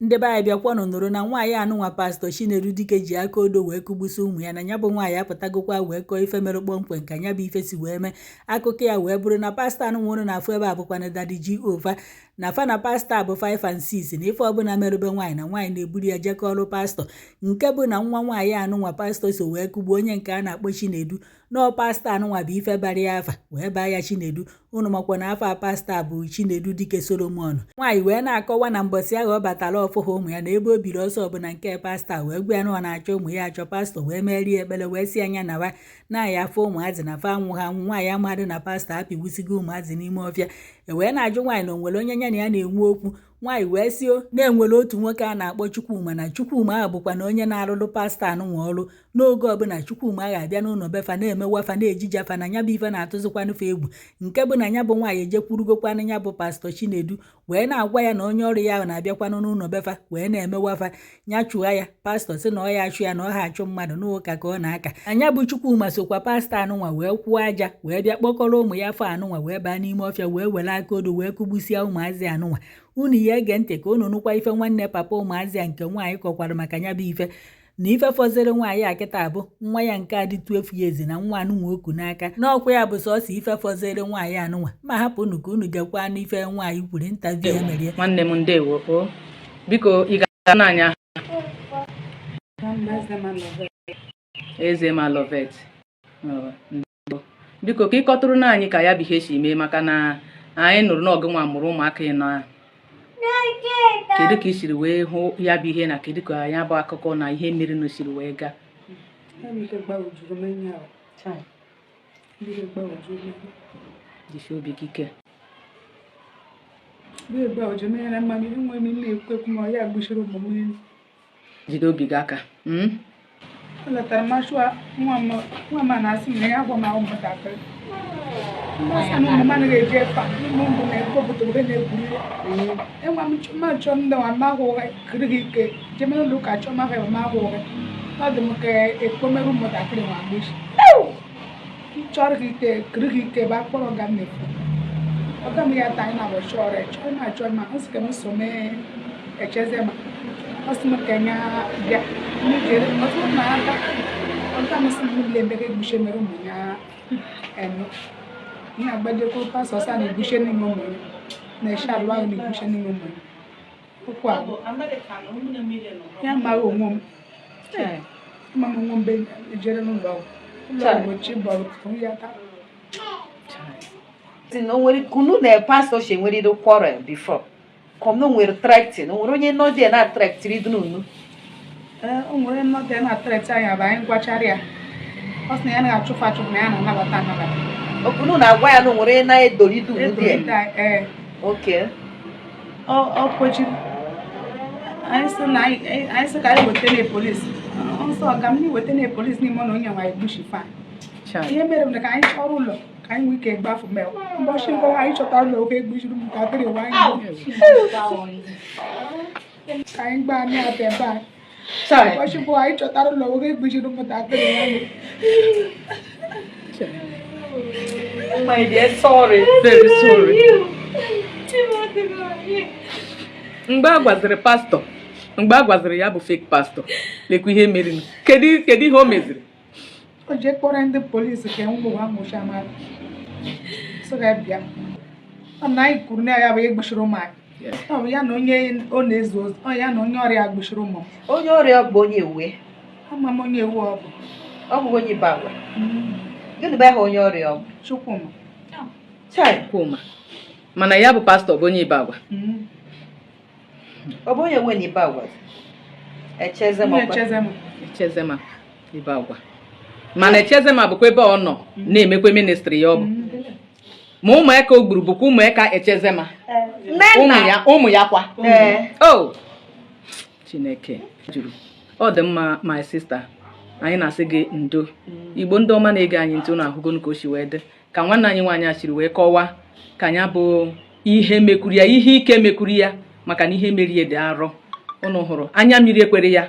Ndị be anyị bịakwanụ nụrụ na nwaanyị anụnwa Pastọ Chinedu dike ji aka odo wee kụgbusi ụmụ ya na ya bụ nwaanyị apụtagokwa wee kọọ ife mere kpọmkwem ka ya bụ ife si wee mee. Akụkọ ya wee bụrụ na pastọ anụnwa ụnụ na-afụ ebe a bụkwana Daddy Jehova na fa na pastọ bụ 5 and 6 na ife ọbụla merube nwaanyị na nwaanyị na-eburu ya jekọọrụ pastọ, nke bụ na nwa nwaanyị anụnwa pastọ so wee kụgbuo onye nke a na-akpọ Chinedu. Nọọ pastọ anụnwa bụ ife bara ya afa wee baa ya Chinedu. Ụnụ makwa na afa pastọ bụ Chinedu dike Solomon. Nwaanyị wee na-akọwa na mbọsị ahụ ọ batara ọfụha ụmụ ya na ebe o biri ọsọ ọbụla nke pastọ wee gwa ya na ọ na-achọ ụmụ ya achọ. Pastọ wee merie ekpere wee si anya na na-aya afọ ụmụazị na fa anwụ ha anwụ. Nwaanyị amadị na pastọ apịgbusigo ụmụazị n'ime ọfịa. Wee na-ajụ nwaanyị na o nwere onye ya na ya na-enwe okwu. Nwaanyị wee si na-enwere otu nwoke a na-akpọ Chukwuma na Chukwuma ahụ bụkwa na onye na-arụrụ pastọ anụnwa ọrụ. N'oge ọbụla Chukwuma ga-abịa n'ụlọ befa na-emewafa na-ejijafa na ya bụ ife na-atụzikwanụfe egwu, nke bụ na ya bụ nwaanyị ejekwurugokwanụ ya bụ Pastọ Chinedu wee na-agwa ya na onye ọrụ ya ahụ na-abịakwanụ n'ụlọ befa wee na-emewafa. Ya chụa ya. Pastọ sị na ọ ya achụ ya na ọ ha achụ mmadụ n'ụka ka ọ na-aka. Anya bụ Chukwuma sokwa pastọ anụnwa wee kwụọ aja wee bịa kpọkọrọ ụmụ ya afọ anụnwa wee baa n'ime ọfịa wee were aka odo wee kụgbusia ụmụazị anụnwa. Unu ya ege ntị ka unu nụkwa ife nwanne papa ụmụazị a nke nwaanyị kọkwara maka ya bụ ife. Na ife fọziri nwaanyị a kịta bụ nwa ya nke a dị 12 years na nwa anụnwa oku n'aka. N'ọkwa ya bụ sọsọ ife fọziri nwaanyị anụnwa. Ma hapụnụ ka unu gekwa n'ife nwaanyị kwuru interview emerie. Nwanne m ndewo o. Biko ị ga n'anya Eze ma Lovet. Biko ka ị kọtụrụ na anyị ka ya bụ ihe si mee, maka na anyị nụrụ na ọgụ nwa mụrụ ụmụaka ịnọ. Kedu ka ị siri wee hụ ya bụ ihe na kedu ka ya bụ akụkọ na ihe mmiri na siri wee gaa? Jisi obi gị ike. Jide obi gị aka. Ina gbaje ko pastor sa ni bishe ni ngomo na shalwa ni bishe ni ngomo kwa ya ma o ngom ma ngom be jere no ba lo chi ba ko ya ta tin no nwere kunu na pastor she nwere do quarrel before come no nwere threatening no onye no dey na threat ri dunu nu o nwere no dey na threat anya ba anyị gwachara ya ọsị na ya na-achụfa achụfa na ya na-anabata anabata. Okunu na-agwa ya na o nwere na-edori dum ndị a. Okay. Ọ kpochi anyị sị ka anyị weta na polisi. Nsọ ọga m weta na polisi n'ime na onye nwa egbuchi fa. Ihe mere na ka anyị chọrọ ụlọ ka anyị nwee ike gbafu mel. Mbọchị mbọ anyị chọtara ụlọ oge egbuchiri m ka dịrị nwaanyị. Ka anyị gbaa anyị abịa ebe a. Mbọchị mbọ anyị chọtara ụlọ oge egbuchiri m ka dịrị nwaanyị. My dear, sorry, Very sorry. Mgbe a gwaziri pastọ, mgbe a gwaziri ya bụ fake pastọ, lekwa ihe mere. Kedu ihe o meziri? O je kpọrọ ndị polisi ka ụmụ ha nwụcha mmadụ. So ga bịa. Ọ na anyị kwuru na ya bụ egbuchiri ụmụ anyị. Ọ ya na onye ọ na-ezu ozi, ọ ya na onye ọrịa gbuchiri ụmụ. onye ọrịa bụ onye ewe. Ama m onye ewu ọ bụ. Ọ bụ onye bagwa. Gịnị bụ aha onye ọrịa ọ bụ? Chukwuma. Chukwuma. Mana ya bụ pastọ bụ onye Ibagwa. Ọ bụ onye nwe na Ibagwa. Echezema Ibagwa. Mana Echezema bụkwa ebe ọ nọ na-emekwa ministri ya ọ bụ. Ma ụmụaka o gburu bụkwa ụmụaka Echezema. Ụmụ ya kwa. Oh! Chineke juru. Ọ dị mma, my sister. Anyị na-asị gị ndo. Igbo ndị ọma na-ege anyị ntị unu ahụgo ka o si wee dị. Ka nwanne anyị nwaanyị achiri wee kọwaa ka anya bụ ihe mekwuru ya, ihe ike mekwuru ya, maka na ihe merie dị arọ. Unu hụrụ anya mmiri ekwere ya,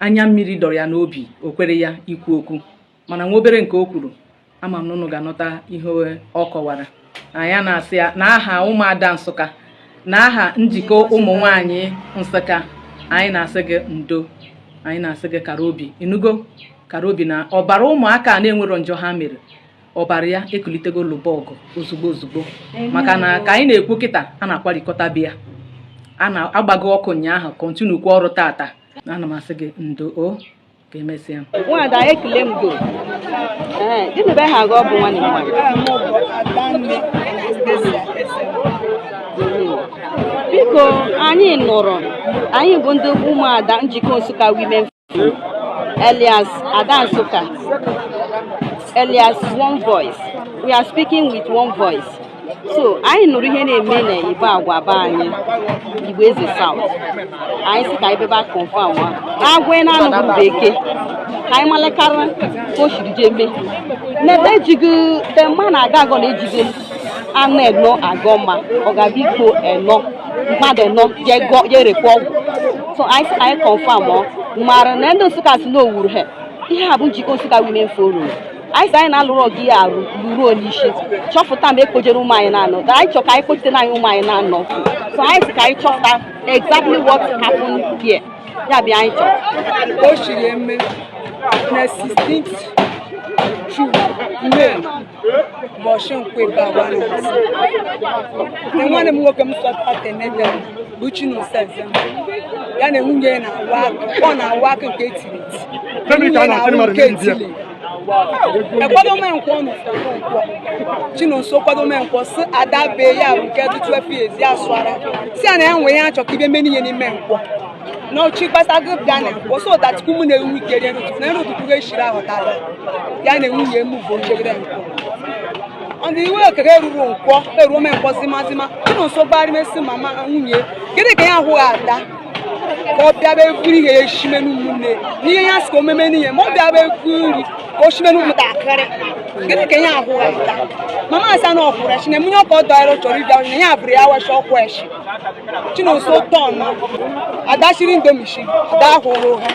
anya mmiri dọrọ ya n'obi o kwere ya ikwu okwu, mana nwa obere nke o kwuru ama m na unu ga-anọta ihe ọ kọwara. Anyị na-asị ya na aha ụmụada Nsụka n'aha njikọ ụmụ nwanyị Nsụka anyị na-asị gị ndo, anyị na-asị gị kara obi, inugo kara obi na ọbara ụmụaka na-enwero njọ ha mere, ọbara ya ekulitego lụbọgụ ozugbo maka na ka anyị na-ekwu kịta a na-akwarikọta bịa, a na-agbago ọkụ ụnyaahụ kontinu kwa ọrụ tata. Ana m asị gị ndo o ka emesịa. Nwada ekele m go gịnị be ha ga ọ bụ nwanne m biko anyị nụrụ, anyị bụ ndị ụmụada njikọ Nsụka Women Elias Ada Nsụka, Elias one voice, we are speaking with one voice. So anyị nụrụ ihe na-eme na Igbo agwa be anyị, Igbo Eze South. Anyị sị ka anyị bebe confirm agwa na-anụghị bekee ka anyị malekara ka o siri jee mee n'ebe ejighị the man na-aga agọ na ejighị anụ eno agọ ma ọ ga-abịa igbo eno mmadụ eno jee rekwa ọgwụ. So anyị sị ka anyị confirm mara na ndị Nsụka si na owuru ha ihe a bụ njikọ Nsụka Women Forum. Anyị sị anyị na-alụrụ ọgụ ya arụ lụrụ onyeisi chọpụta ma ekpojere ụmụ anyị na-anọ, anyị chọ ka anyị kpochite na anyị ụmụ anyị na-anọ. So anyị sị ka anyị chọpụta exactly what happened here. Ya bịa anyị chọ o shiri eme na 16th June May ụbọchị nkwe bagwa na nwanne m nwoke m sọpụta n'ebe bụ Chinedu ya na nwunye na-awa ọ na-awa aka nke etiri ekwado menkwọ Chinedu kwado menkwọ si adabe ya bụ nke dị 12 years ya sụara si a na ya nwe ya achọ ka ibe meni ihe n'ime nkwọ no chikwasa group bịa na nkwọ so that kumu na-enwe ike rie n'ụtụtụ na nrụtụtụ ga-eshiri ahụtara ya na nwunye m bụ nchegide nkwọ ndị iwe okere eruru nkwọ eruo menkwọ zimazima Chinedu gbara mesi mama nwunye gịnị ka ya ahụghị ada ka ọ bịa bee ihe ya eshimenu ụmụnne n'ihe ya sị ka omeme n'ihe ma ọ bịa bee nri ka o shimenu ụmụntakịrị gịnị ka ya ahụghị ada mama asa na ọkwụrụ echi na emunye ọka ọ dọrọ chọrọ ịbịa na ya bụrụ ya wecha ọkwụ echi Chinedu tọn adashiri indomishi ada ahụrụ ha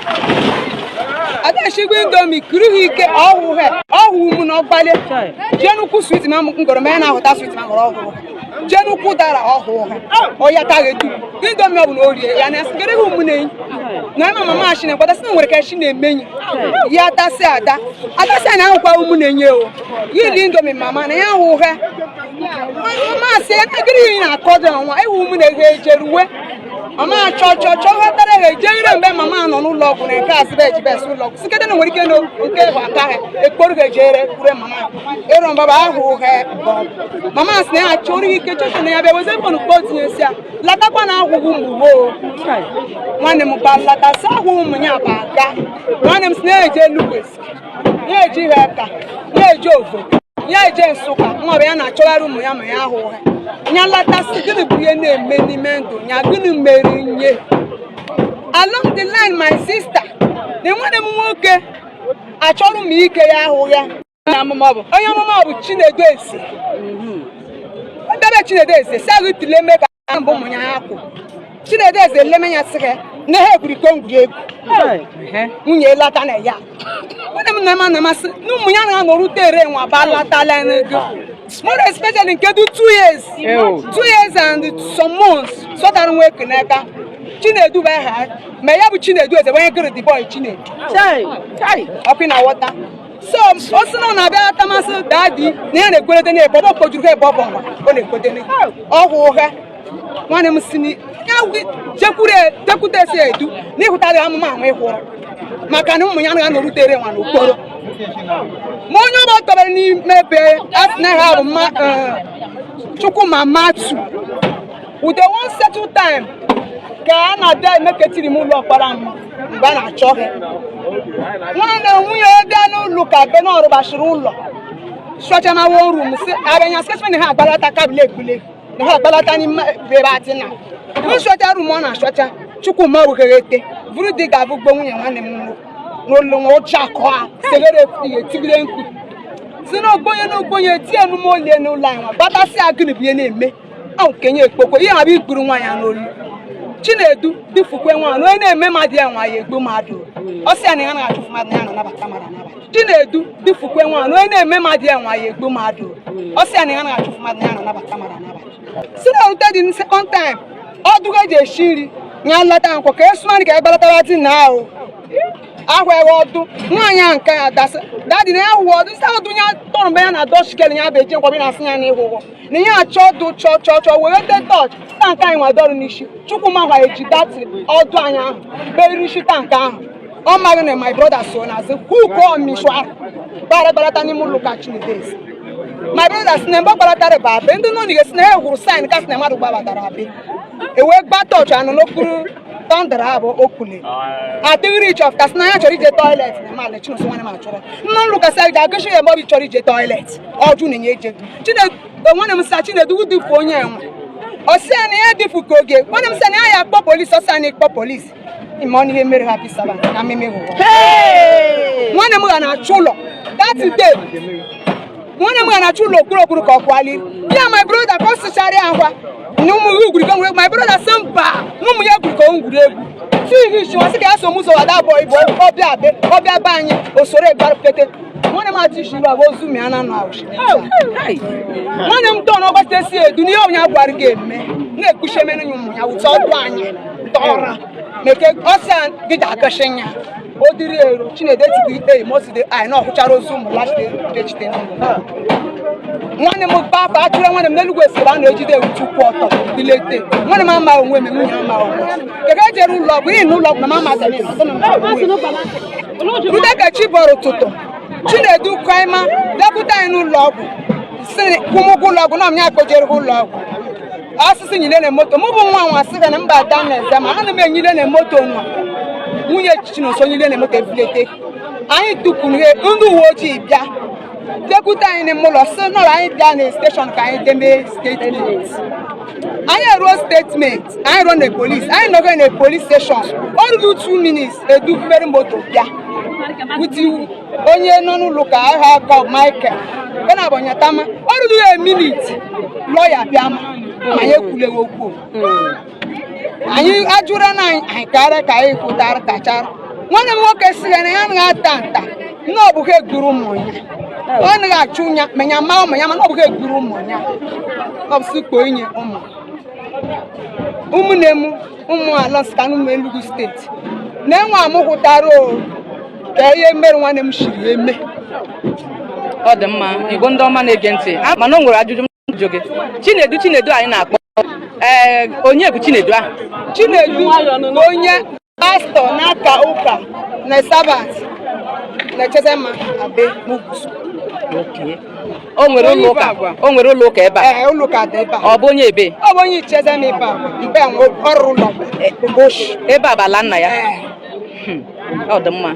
adashigbo indomi kuru ha ike ọhụụ ha ọhụụ m na ọgbalị jee n'ukwu swit ma ngọrọ ma ya na-ahụta swit ma ngọrọ ọhụrụ ha jee n'ukwu dara ọhụụ ha ọya taghị du indomi ọ bụ na o rie ya na sikere ha ụmụnne na ịma mama ashi na kwata sị na nwere ka echi na-emenyi ya tasị ada adasị na ahụkwa ụmụnne nye o yili indomi mama na ya ahụ ha masị ya nagịrị ihe na-akọdụ ọnwa ịhụ ụmụnne ha ejeruwe mama chọghọtara ha ejeghere mgbe mama nọ n'ụlọ ọgwụ na nke asịba ejibes ụlọ ọgwụ sikete na nwere ike nke bụ aka ha ekporu ha ejere kwure mama ịrụ mbaba ahụ ha mama sị na ya chọrọ ike chọchọ na ya bịa weze mkpọnụ kpo tinye si ya latakwa na ahụhụ mgbo nwanne m ba lata si ahụhụ ụmụ ya bụ aga nwanne m si na-eje Enukwesi ya eji ha aka ya eje Ovo ya eje Nsụka nwa bụ ya na-achọgharị ụmụ ya ma ya ahụ ha nya latasị gịnị bụ ihe na-eme n'ime ndụ ya gịnị mere nye along the line my sister na nwanne m nwoke achọrọ m ike ya ahụ ya onye amụma bụ Chinedu esi ebe Chinedu esi si agụ tile eme ka mbụ ụmụ ya ha kwụ Chinedu eze leme ya sị ha na ha egwuriko egwu nwunye lata na ya nwanne m na na amasị na ụmụ ya na-anọrụ tere nwa ba latala n'ego more especially nke dị 2 years and some months sọtara nwa eke n'aka Chinedu bụ aha ma ya bụ Chinedu eze onye gịrị the boy Chinedu ọkụ na wọta so o si na ọ na-abịa atamasị dadi na ya na-ekwerete na ebe ọ kpojuru ha ebe ọ bụ nwa ọ na-ekwete ọhụ ha nwanne m si jekwute esi edu na ịhụtara amụma ahụ ịhụrụ maka na ụmụ ya na-anọrụ tere nwa n'okporo ma onye ọgbọ tọrọ n'ime ebe asị na ha bụ Chukwu ma matu with the one settle time ka a na-abịa emeketiri m ụlọ ọkpara m mgbe a na-achọ ha nwanne nwunye bịa n'ụlọ ka be na ọrụbachiri ụlọ sụachamawo rum si abịanya sketchman ha agbalata kabụl ekule na ha agbalata n'ime bebe atịna nsụacha rum ọ na-asụacha Chukwu ma weghete bụrụ dị ga-abụ gbo nwunye nwanne m n'ụlọ nwa ụcha akọ ha segere ihe tigide mkpu si n'ogbenye tie emume olie n'ụlọ anyị nwa batasị agịrị bụ ihe na-eme ahụ kenye ekpokwe ihe abịa ikpuru nwaanyị n'olu Chinedu difukwe nwaanyị onye na-eme mmadụ ya nwa ya egbu mmadụ ọ sị ya na ya na-achụfu mmadụ ya na-anabata mmadụ anabata Chinedu difukwe nwaanyị onye na-eme mmadụ ya nwa ya egbu mmadụ ọ sị ya na ya na-achụfu mmadụ ya na-anabata mmadụ anabata si na ute dị second time ọ dụga eji eshi nri ya nlata nkwọ ka esụmanị ka egbalatara dị na ahụ ahụ ewe ọdụ nwaanyị ahụ nke ya dasị dadị na ya hụ ọdụ isi ọdụ ya tọrọ mgbe ya na dọchikele ya bụ eji nkwabi na-asị ya n'ihu ụgwọ na ihe achọ ọdụ chọọ were tọch tank anyị nwadọrụ n'isi chukwu ma gwa eji datị ọdụ anyị ahụ beriri isi tank ahụ ọ maghị na my brother so na-azụ kwuko mishwa gbalata n'ime ụlọ ụka Chinedu my brother si na mgbe gbalatara bụ abe ndị nọ n'ige si na ha hụrụ saịn kasị na mmadụ gbabatara abe ewe gba tọch anụ n'okpuru tọndara abụ okule adịghị rich of kasị na ya chọrọ ije toilet na mmadụ Chinedu nwanne m achọrọ nna nlụ kasị anyị ga-agụchi ya ebe ọ chọrọ ije toilet ọjụ na-enye eje Chinedu nwanne m sa Chinedu dịfu onye enwe ọsị ya na ya dịfu ka oge nwanne m sa na ya akpọ polisi ọsị anyị kpọ polisi ime ọ ihe mere ha pisaba na mmemme hụrụ nwanne m ga na-achụ ụlọ datide nwanne m ga na-achụ ụlọ okpuru ka ọ kwali ya my brother ka ọ sịchara ya ngwa na ụmụ ya ugwuri ka nwere my brother sị mba na ụmụ ya gwuri ka o ngwuri egwu tihi isi ọsị ka ya so m ụzọ wada bọ ibo ọbịa be anyị osoro egbarụpete nwanne m atụ isi ilu abụ ozu mịa na anụ ahụ nwanne m tọ n'ọgbata esi edu n'ihe onye gwara gị eme na-ekpuchi emere ya ụmụ ya wụta ọdụ anyị tọra meke ọsị gị ga-agashi ya o dịrị ero Chinedu etighi eyi moside anyị na ọhụchara ozu ụmụ lachitechite nwanne m gba afa achụrụ nwanne m n'elugwu esiri a na-ejide ewutu kwụ ọtọ dilete nwanne m ama onwe m nwunye ama onwe keke ejere ụlọ ọgwụ ihe na ụlọ ọgwụ na mama rute ka chi bọrọ ụtụtụ Chinedu kwaima depụta anyị n'ụlọ ọgwụ si kwụmụgwụ ụlọ ọgwụ na ọmnya akpojere ụlọ ọgwụ asịsị nyile na moto mụ bụ nwa nwa sị ga na mba ada na eze ma ana m enyile na moto nwa nwunye Chinedu nyile na moto ebilete anyị tukuru ihe ndị uwe ojii bịa depụta anyị n'ime ụlọ si nọrọ anyị bịa na steshọn ka anyị deme statement anyị eruo statement anyị ruo na polis anyị nọgo na polis steshọn ọ ruru 2 minutes edubere moto bịa wuti onye nọ n'ụlọ ka aha aka Michael ọ na-abanyatama ọ ruru ya minute lọya bịa ma anyị ekwulewe okwu anyị ajụra na anyị kara ka anyị kwụtara kachara nwanne m nwoke si ya na ya na-ata nta na ọ bụghị egburu ụmụ ya ọ naghị achụ ya menya ma ụmụ ya mana ọ bụghị egburu ụmụ ya ọ bụ sikpo inye ụmụnne m ụmụ ala Nsụka na ụmụ Enugu steeti na-enwe amụhụtara ka ihe mere nwanne m shiri eme ọ dị mma igbo ndị ọma na-ege ntị mana o nwere ajụjụ m jụ gị Chinedu anyị na-akpọ onye bụ Chinedu ahụ Chinedu onye pastọ n'aka ụka na sabat na-echeze mma abe Mugusu o nwere ụlọ ụka ebe a ụlọ ụka dị ebe a ọ bụ onye ebe ọ bụ onye icheze m ebe a mbe ọrụ ụlọ ebe a bụ ala nna ya ọ dị mma